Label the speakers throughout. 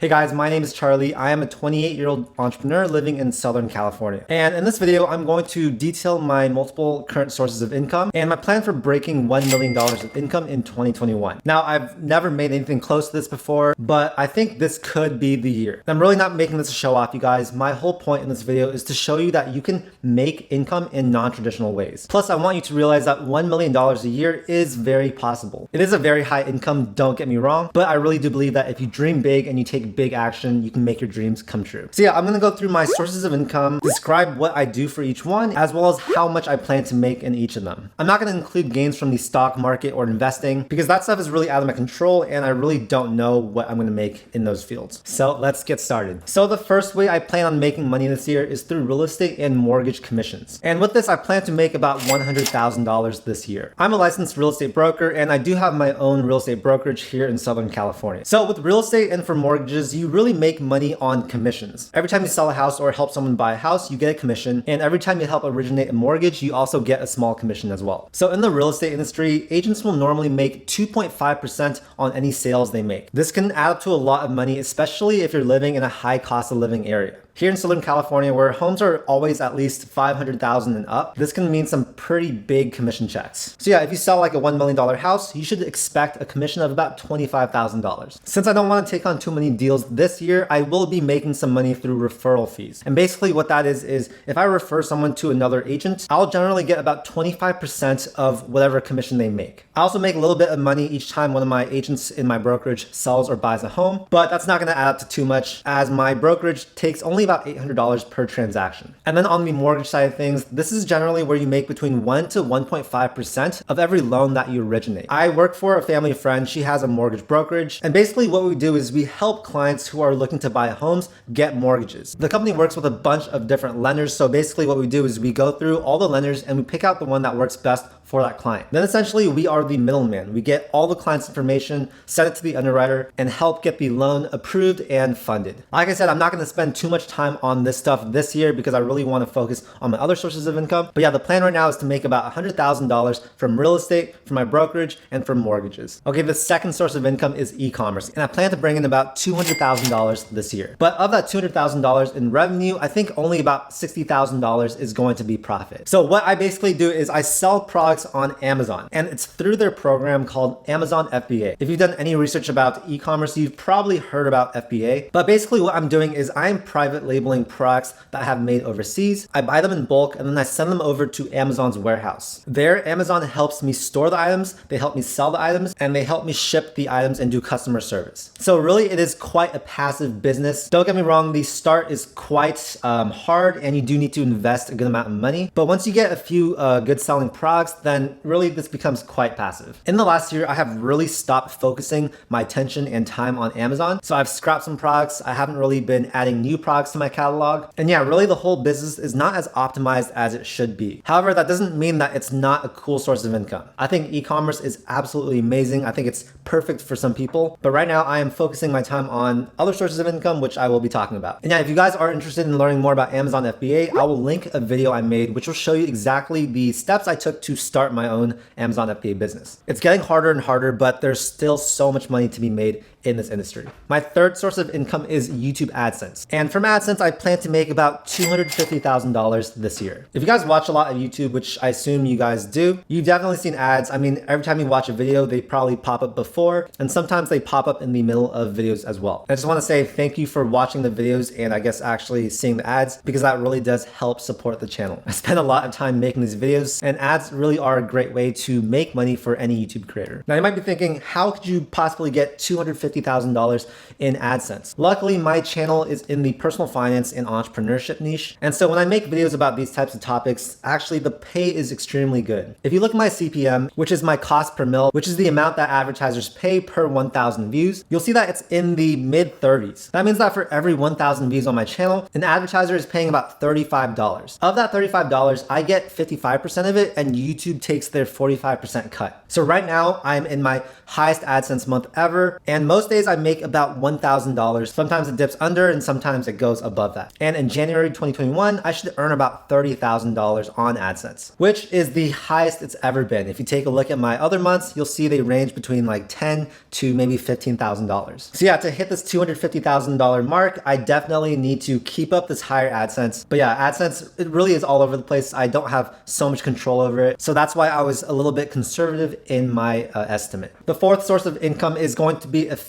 Speaker 1: Hey guys, my name is Charlie. I am a 28-year-old entrepreneur living in Southern California. And in this video, I'm going to detail my multiple current sources of income and my plan for breaking $1 million of income in 2021. Now, I've never made anything close to this before, but I think this could be the year. I'm really not making this a show off, you guys. My whole point in this video is to show you that you can make income in non-traditional ways. Plus, I want you to realize that $1 million a year is very possible. It is a very high income, don't get me wrong, but I really do believe that if you dream big and you take big action, you can make your dreams come true. So yeah, I'm gonna go through my sources of income, describe what I do for each one, as well as how much I plan to make in each of them. I'm not gonna include gains from the stock market or investing because that stuff is really out of my control and I really don't know what I'm gonna make in those fields. So let's get started. So the first way I plan on making money this year is through real estate and mortgage commissions. And with this, I plan to make about $100,000 this year. I'm a licensed real estate broker and I do have my own real estate brokerage here in Southern California. So with real estate and for mortgages, you really make money on commissions. Every time you sell a house or help someone buy a house, you get a commission. And every time you help originate a mortgage, you also get a small commission as well. So in the real estate industry, agents will normally make 2.5% on any sales they make. This can add up to a lot of money, especially if you're living in a high cost of living area. Here in Southern California, where homes are always at least $500,000 and up, this can mean some pretty big commission checks. So yeah, if you sell like a $1 million house, you should expect a commission of about $25,000. Since I don't want to take on too many deals this year, I will be making some money through referral fees. And basically what that is if I refer someone to another agent, I'll generally get about 25% of whatever commission they make. I also make a little bit of money each time one of my agents in my brokerage sells or buys a home, but that's not going to add up to too much as my brokerage takes only about $800 per transaction. And then on the mortgage side of things, this is generally where you make between 1 to 1.5% of every loan that you originate. I work for a family friend. She has a mortgage brokerage. And basically what we do is we help clients who are looking to buy homes get mortgages. The company works with a bunch of different lenders. So basically what we do is we go through all the lenders and we pick out the one that works best for that client. Then essentially we are the middleman. We get all the client's information, send it to the underwriter, and help get the loan approved and funded. Like I said, I'm not going to spend too much time on this stuff this year because I really want to focus on my other sources of income. But yeah, the plan right now is to make about $100,000 from real estate, from my brokerage, and from mortgages. Okay, the second source of income is e-commerce, and I plan to bring in about $200,000 this year. But of that $200,000 in revenue, I think only about $60,000 is going to be profit. So what I basically do is I sell products on Amazon, and it's through their program called Amazon FBA. If you've done any research about e-commerce, you've probably heard about FBA, but basically what I'm doing is I'm private labeling products that I have made overseas. I buy them in bulk and then I send them over to Amazon's warehouse. There, Amazon helps me store the items, they help me sell the items, and they help me ship the items and do customer service. So really it is quite a passive business. Don't get me wrong, the start is quite hard and you do need to invest a good amount of money, but once you get a few good selling products, then really this becomes quite passive. In the last year, I have really stopped focusing my attention and time on Amazon. So I've scrapped some products. I haven't really been adding new products to my catalog. And yeah, really the whole business is not as optimized as it should be. However, that doesn't mean that it's not a cool source of income. I think e-commerce is absolutely amazing. I think it's perfect for some people. But right now I am focusing my time on other sources of income, which I will be talking about. And yeah, if you guys are interested in learning more about Amazon FBA, I will link a video I made, which will show you exactly the steps I took to start my own Amazon FBA business. It's getting harder and harder, but there's still so much money to be made in this industry. My third source of income is YouTube AdSense. And from AdSense, I plan to make about $250,000 this year. If you guys watch a lot of YouTube, which I assume you guys do, you've definitely seen ads. I mean, every time you watch a video, they probably pop up before, and sometimes they pop up in the middle of videos as well. I just want to say thank you for watching the videos and I guess actually seeing the ads because that really does help support the channel. I spend a lot of time making these videos and ads really are a great way to make money for any YouTube creator. Now you might be thinking, how could you possibly get $250,000 in AdSense? Luckily, my channel is in the personal finance and entrepreneurship niche. And so when I make videos about these types of topics, actually the pay is extremely good. If you look at my CPM, which is my cost per mil, which is the amount that advertisers pay per 1,000 views, you'll see that it's in the mid 30s. That means that for every 1,000 views on my channel, an advertiser is paying about $35. Of that $35, I get 55% of it and YouTube takes their 45% cut. So right now I'm in my highest AdSense month ever, and most Most days I make about $1,000. Sometimes it dips under and sometimes it goes above that. And in January 2021, I should earn about $30,000 on AdSense, which is the highest it's ever been. If you take a look at my other months, you'll see they range between like $10,000 to maybe $15,000. So yeah, to hit this $250,000 mark, I definitely need to keep up this higher AdSense. But yeah, AdSense, it really is all over the place. I don't have so much control over it. So that's why I was a little bit conservative in my estimate. The fourth source of income is going to be affiliates.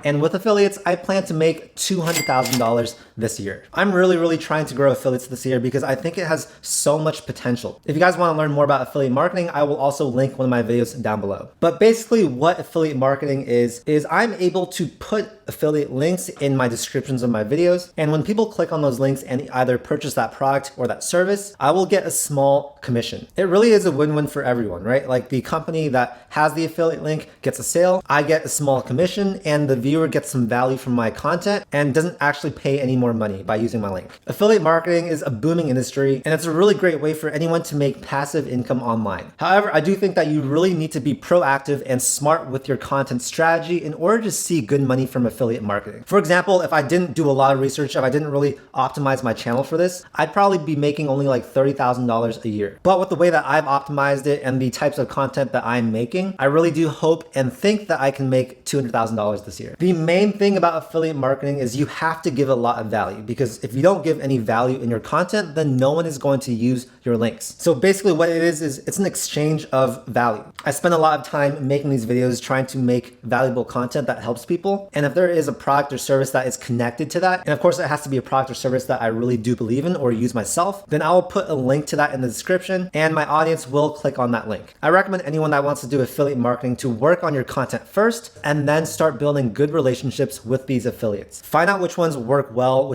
Speaker 1: And with affiliates, I plan to make $200,000 this year. I'm really trying to grow affiliates this year because I think it has so much potential. If you guys want to learn more about affiliate marketing, I will also link one of my videos down below. But basically what affiliate marketing is I'm able to put affiliate links in my descriptions of my videos. And when people click on those links and either purchase that product or that service, I will get a small commission. It really is a win-win for everyone, right? Like the company that has the affiliate link gets a sale, I get a small commission, and the viewer gets some value from my content and doesn't actually pay any more money by using my link. Affiliate marketing is a booming industry, and it's a really great way for anyone to make passive income online. However, I do think that you really need to be proactive and smart with your content strategy in order to see good money from affiliate marketing. For example, if I didn't do a lot of research, if I didn't really optimize my channel for this, I'd probably be making only like $30,000 a year. But with the way that I've optimized it and the types of content that I'm making, I really do hope and think that I can make $200,000 this year. The main thing about affiliate marketing is you have to give a lot of value, because if you don't give any value in your content, then no one is going to use your links. So basically what it is it's an exchange of value. I spend a lot of time making these videos trying to make valuable content that helps people. And if there is a product or service that is connected to that, and of course it has to be a product or service that I really do believe in or use myself, then I will put a link to that in the description and my audience will click on that link. I recommend anyone that wants to do affiliate marketing to work on your content first and then start building good relationships with these affiliates. Find out which ones work well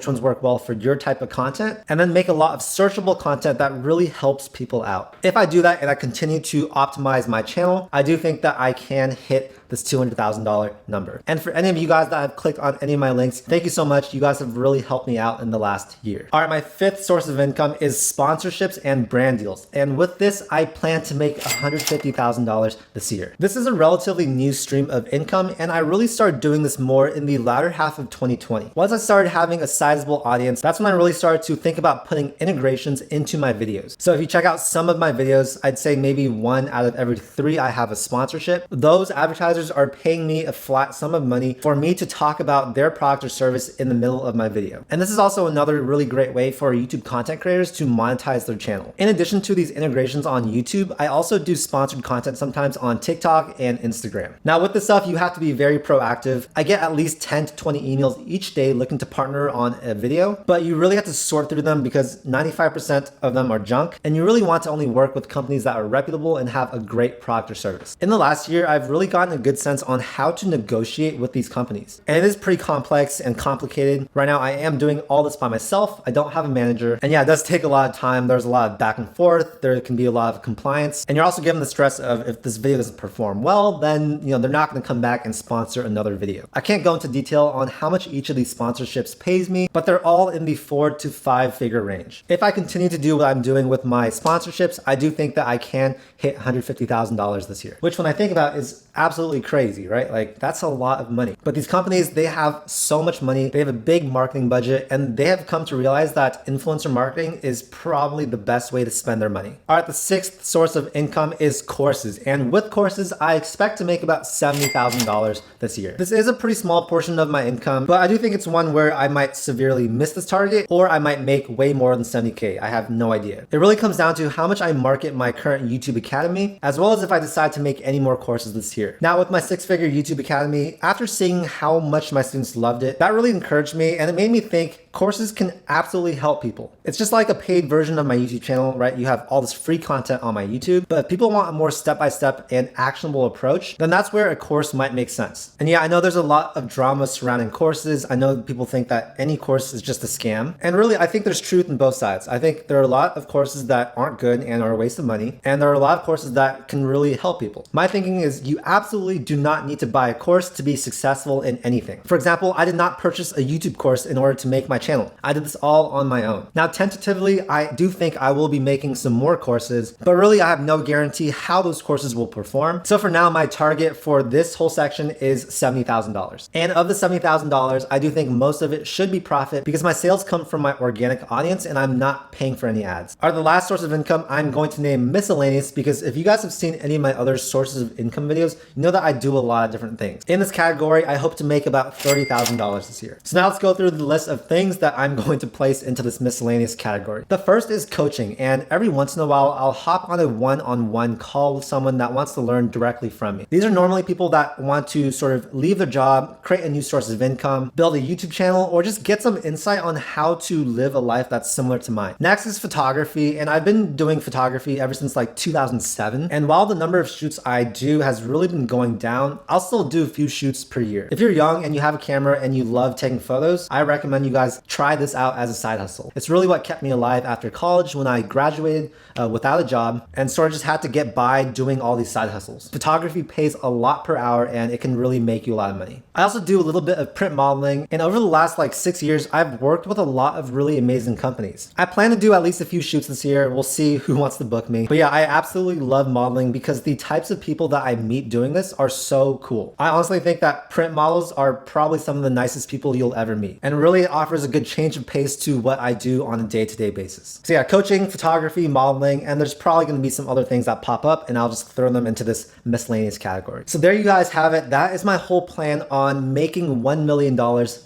Speaker 1: for your type of content, and then make a lot of searchable content that really helps people out. If I do that and I continue to optimize my channel, I do think that I can hit this $200,000 number. And for any of you guys that have clicked on any of my links, thank you so much. You guys have really helped me out in the last year. All right, my fifth source of income is sponsorships and brand deals. And with this, I plan to make $150,000 this year. This is a relatively new stream of income, and I really started doing this more in the latter half of 2020. Once I started having a sizable audience, that's when I really started to think about putting integrations into my videos. So if you check out some of my videos, I'd say maybe 1 out of every 3 I have a sponsorship. Those advertisers are paying me a flat sum of money for me to talk about their product or service in the middle of my video. And this is also another really great way for YouTube content creators to monetize their channel. In addition to these integrations on YouTube, I also do sponsored content sometimes on TikTok and Instagram. Now with this stuff, you have to be very proactive. I get at least 10 to 20 emails each day looking to partner on a video, but you really have to sort through them because 95% of them are junk, and you really want to only work with companies that are reputable and have a great product or service. In the last year, I've really gotten a good sense on how to negotiate with these companies. And it is pretty complex and complicated. Right now, I am doing all this by myself. I don't have a manager. And yeah, it does take a lot of time. There's a lot of back and forth. There can be a lot of compliance. And you're also given the stress of if this video doesn't perform well, then they're not going to come back and sponsor another video. I can't go into detail on how much each of these sponsorships pays me, but they're all in the 4 to 5 figure range. If I continue to do what I'm doing with my sponsorships, I do think that I can hit $150,000 this year, which when I think about is absolutely crazy, right? Like that's a lot of money. But these companies, they have so much money, they have a big marketing budget, and they have come to realize that influencer marketing is probably the best way to spend their money. All right, the sixth source of income is courses. And with courses, I expect to make about $70,000 this year. This is a pretty small portion of my income, but I do think it's one where I might severely miss this target, or I might make way more than 70K. I have no idea. It really comes down to how much I market my current YouTube Academy, as well as if I decide to make any more courses this year. Now with my 6-figure YouTube Academy, after seeing how much my students loved it, that really encouraged me, and it made me think courses can absolutely help people. It's just like a paid version of my YouTube channel, right? You have all this free content on my YouTube, but if people want a more step-by-step and actionable approach, then that's where a course might make sense. And yeah, I know there's a lot of drama surrounding courses. I know people think that any course is just a scam. And really, I think there's truth in both sides. I think there are a lot of courses that aren't good and are a waste of money, and there are a lot of courses that can really help people. My thinking is you absolutely absolutely do not need to buy a course to be successful in anything. For example, I did not purchase a YouTube course in order to make my channel. I did this all on my own. Now, tentatively, I do think I will be making some more courses, but really I have no guarantee how those courses will perform. So for now, my target for this whole section is $70,000. And of the $70,000, I do think most of it should be profit because my sales come from my organic audience and I'm not paying for any ads. The last source of income I'm going to name miscellaneous because if you guys have seen any of my other sources of income videos, you know that I do a lot of different things. In this category, I hope to make about $30,000 this year. So now let's go through the list of things that I'm going to place into this miscellaneous category. The first is coaching, and every once in a while, I'll hop on a one-on-one call with someone that wants to learn directly from me. These are normally people that want to sort of leave their job, create a new source of income, build a YouTube channel, or just get some insight on how to live a life that's similar to mine. Next is photography, and I've been doing photography ever since like 2007. And while the number of shoots I do has really been going down, I'll still do a few shoots per year. If you're young and you have a camera and you love taking photos, I recommend you guys try this out as a side hustle. It's really what kept me alive after college when I graduated without a job and sort of just had to get by doing all these side hustles. Photography pays a lot per hour and it can really make you a lot of money. I also do a little bit of print modeling, and over the last like 6 years, I've worked with a lot of really amazing companies. I plan to do at least a few shoots this year. We'll see who wants to book me. But yeah, I absolutely love modeling because the types of people that I meet doing this are so cool. I honestly think that print models are probably some of the nicest people you'll ever meet, and really it offers a good change of pace to what I do on a day-to-day basis. So yeah, coaching, photography, modeling, and there's probably going to be some other things that pop up and I'll just throw them into this miscellaneous category. So there you guys have it. That is my whole plan on making $1 million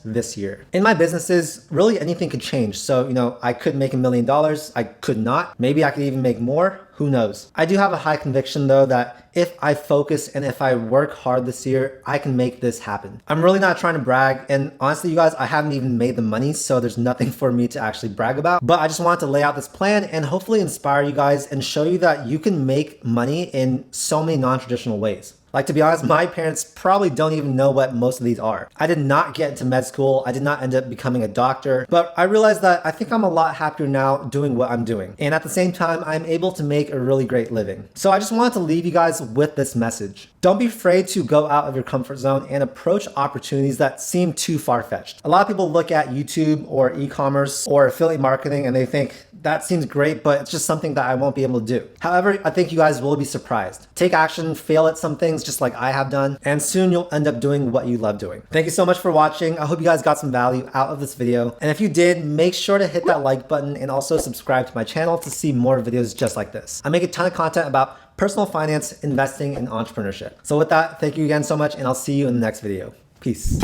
Speaker 1: this year. In my businesses, really anything could change. So, you know, I could make $1 million. I could not. Maybe I could even make more. Who knows? I do have a high conviction though that if I focus and if I work hard this year, I can make this happen. I'm really not trying to brag, and honestly you guys, I haven't even made the money, so there's nothing for me to actually brag about. But I just wanted to lay out this plan and hopefully inspire you guys and show you that you can make money in so many non-traditional ways. Like, to be honest, my parents probably don't even know what most of these are. I did not get into med school. I did not end up becoming a doctor, but I realized that I think I'm a lot happier now doing what I'm doing. And at the same time, I'm able to make a really great living. So I just wanted to leave you guys with this message. Don't be afraid to go out of your comfort zone and approach opportunities that seem too far-fetched. A lot of people look at YouTube or e-commerce or affiliate marketing and they think, that seems great, but it's just something that I won't be able to do. However, I think you guys will be surprised. Take action, fail at some things just like I have done, and soon you'll end up doing what you love doing. Thank you so much for watching. I hope you guys got some value out of this video. And if you did, make sure to hit that like button and also subscribe to my channel to see more videos just like this. I make a ton of content about personal finance, investing, and entrepreneurship. So with that, thank you again so much, and I'll see you in the next video. Peace.